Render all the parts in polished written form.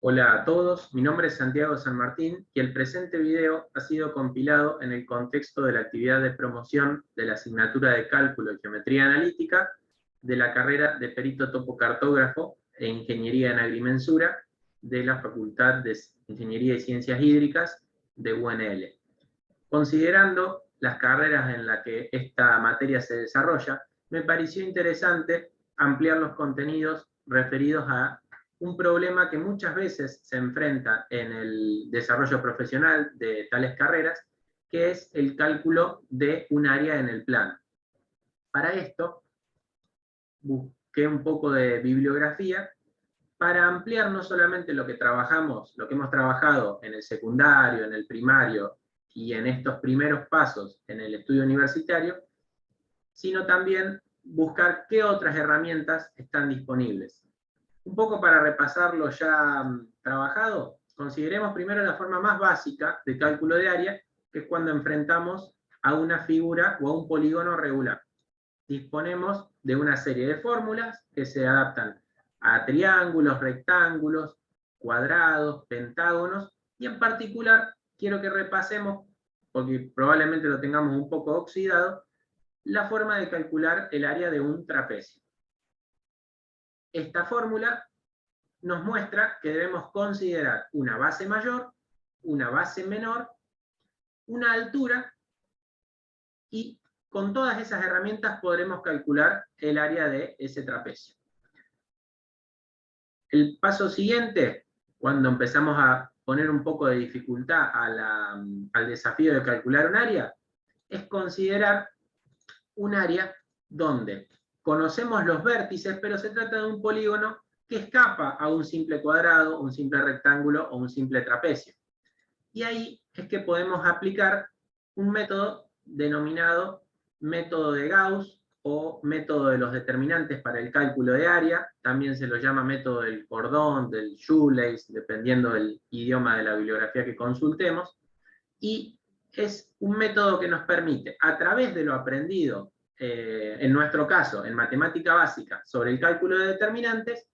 Hola a todos, mi nombre es Santiago San Martín y el presente video ha sido compilado en el contexto de la actividad de promoción de la asignatura de Cálculo y Geometría Analítica de la carrera de Perito Topocartógrafo e Ingeniería en Agrimensura de la Facultad de Ingeniería y Ciencias Hídricas de UNL. Considerando las carreras en las que esta materia se desarrolla, me pareció interesante ampliar los contenidos referidos a un problema que muchas veces se enfrenta en el desarrollo profesional de tales carreras, que es el cálculo de un área en el plano. Para esto, busqué un poco de bibliografía para ampliar no solamente lo que hemos trabajado en el secundario, en el primario y en estos primeros pasos en el estudio universitario, sino también buscar qué otras herramientas están disponibles. Un poco para repasar lo ya trabajado, consideremos primero la forma más básica de cálculo de área, que es cuando enfrentamos a una figura o a un polígono regular. Disponemos de una serie de fórmulas que se adaptan a triángulos, rectángulos, cuadrados, pentágonos, y en particular quiero que repasemos, porque probablemente lo tengamos un poco oxidado, la forma de calcular el área de un trapecio. Esta fórmula nos muestra que debemos considerar una base mayor, una base menor, una altura, y con todas esas herramientas podremos calcular el área de ese trapecio. El paso siguiente, cuando empezamos a poner un poco de dificultad al desafío de calcular un área, es considerar un área donde conocemos los vértices, pero se trata de un polígono que escapa a un simple cuadrado, un simple rectángulo o un simple trapecio. Y ahí es que podemos aplicar un método denominado método de Gauss o método de los determinantes para el cálculo de área. También se lo llama método del cordón, del shoelace, dependiendo del idioma de la bibliografía que consultemos. Y es un método que nos permite, a través de lo aprendido, en nuestro caso, en matemática básica, sobre el cálculo de determinantes,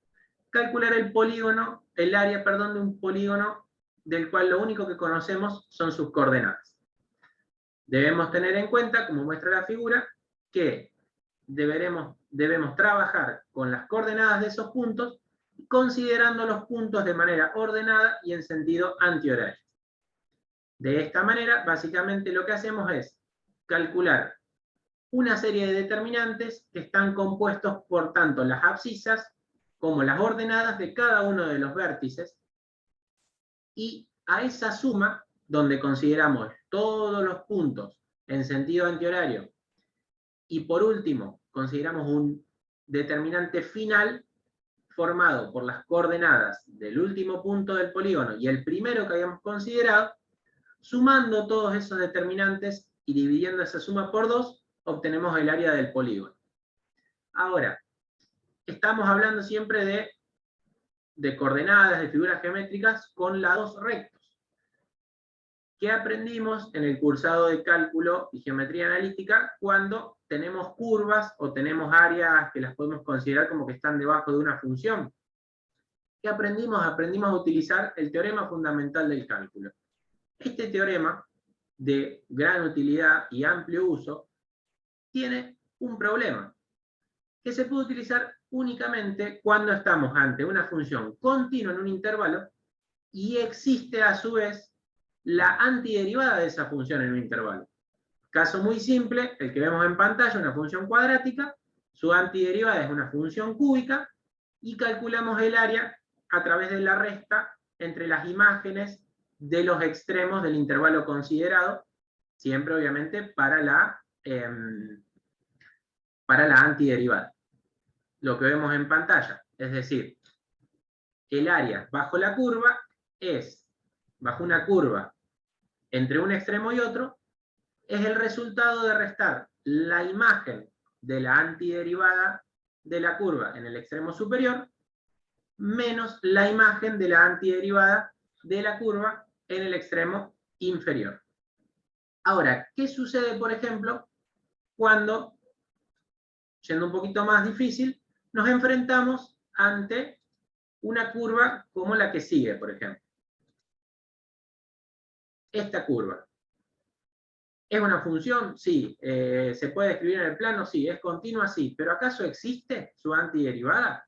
calcular el área de un polígono del cual lo único que conocemos son sus coordenadas. Debemos tener en cuenta, como muestra la figura, que debemos trabajar con las coordenadas de esos puntos, considerando los puntos de manera ordenada y en sentido antihorario. De esta manera, básicamente lo que hacemos es calcular una serie de determinantes que están compuestos por tanto las abscisas como las ordenadas de cada uno de los vértices, y a esa suma, donde consideramos todos los puntos en sentido antihorario, y por último, consideramos un determinante final formado por las coordenadas del último punto del polígono y el primero que habíamos considerado, sumando todos esos determinantes y dividiendo esa suma por 2, obtenemos el área del polígono. Ahora, estamos hablando siempre de coordenadas, de figuras geométricas con lados rectos. ¿Qué aprendimos en el cursado de cálculo y geometría analítica cuando tenemos curvas o tenemos áreas que las podemos considerar como que están debajo de una función? ¿Qué aprendimos? Aprendimos a utilizar el teorema fundamental del cálculo. Este teorema, de gran utilidad y amplio uso, tiene un problema, que se puede utilizar únicamente cuando estamos ante una función continua en un intervalo y existe a su vez la antiderivada de esa función en un intervalo. Caso muy simple, el que vemos en pantalla, una función cuadrática, su antiderivada es una función cúbica, y calculamos el área a través de la resta entre las imágenes de los extremos del intervalo considerado, siempre obviamente para la antiderivada. Lo que vemos en pantalla, es decir, el área bajo la curva es, bajo una curva entre un extremo y otro, es el resultado de restar la imagen de la antiderivada de la curva en el extremo superior menos la imagen de la antiderivada de la curva en el extremo inferior. Ahora, ¿qué sucede, por ejemplo, cuando, siendo un poquito más difícil, nos enfrentamos ante una curva como la que sigue, por ejemplo. Esta curva. ¿Es una función? Sí. ¿Se puede escribir en el plano? Sí. ¿Es continua? Sí. ¿Pero acaso existe su antiderivada?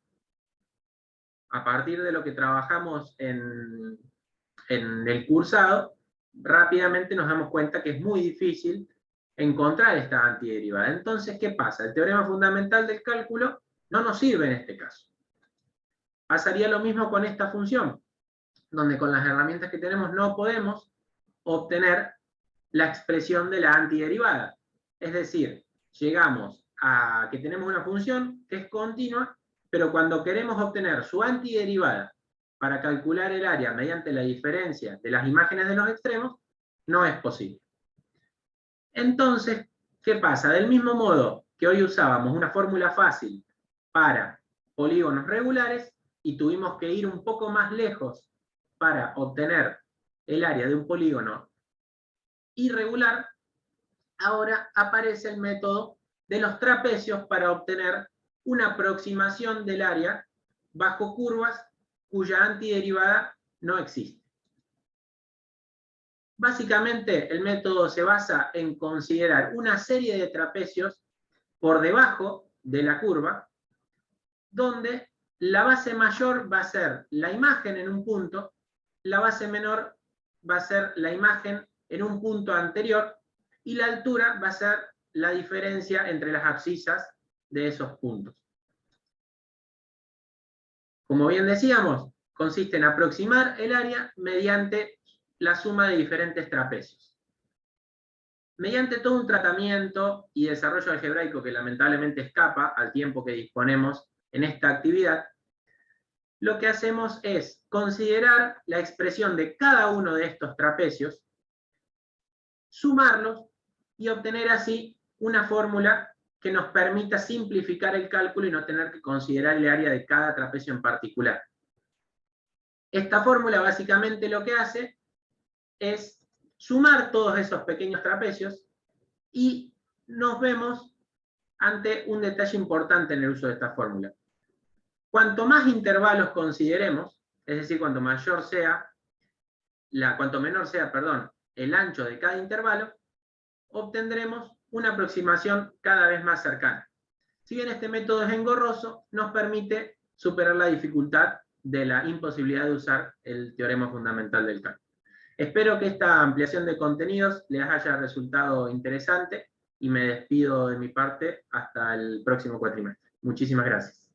A partir de lo que trabajamos en el cursado, rápidamente nos damos cuenta que es muy difícil encontrar esta antiderivada. Entonces, ¿qué pasa? El teorema fundamental del cálculo no nos sirve en este caso. Pasaría lo mismo con esta función, donde con las herramientas que tenemos no podemos obtener la expresión de la antiderivada. Es decir, llegamos a que tenemos una función que es continua, pero cuando queremos obtener su antiderivada para calcular el área mediante la diferencia de las imágenes de los extremos, no es posible. Entonces, ¿qué pasa? Del mismo modo que hoy usábamos una fórmula fácil para polígonos regulares y tuvimos que ir un poco más lejos para obtener el área de un polígono irregular, ahora aparece el método de los trapecios para obtener una aproximación del área bajo curvas cuya antiderivada no existe. Básicamente, el método se basa en considerar una serie de trapecios por debajo de la curva, donde la base mayor va a ser la imagen en un punto, la base menor va a ser la imagen en un punto anterior, y la altura va a ser la diferencia entre las abscisas de esos puntos. Como bien decíamos, consiste en aproximar el área mediante la suma de diferentes trapecios. Mediante todo un tratamiento y desarrollo algebraico que lamentablemente escapa al tiempo que disponemos en esta actividad, lo que hacemos es considerar la expresión de cada uno de estos trapecios, sumarlos y obtener así una fórmula que nos permita simplificar el cálculo y no tener que considerar el área de cada trapecio en particular. Esta fórmula básicamente lo que hace es sumar todos esos pequeños trapecios y nos vemos ante un detalle importante en el uso de esta fórmula. Cuanto más intervalos consideremos, es decir, cuanto menor sea, el ancho de cada intervalo, obtendremos una aproximación cada vez más cercana. Si bien este método es engorroso, nos permite superar la dificultad de la imposibilidad de usar el teorema fundamental del cálculo. Espero que esta ampliación de contenidos les haya resultado interesante y me despido de mi parte hasta el próximo cuatrimestre. Muchísimas gracias.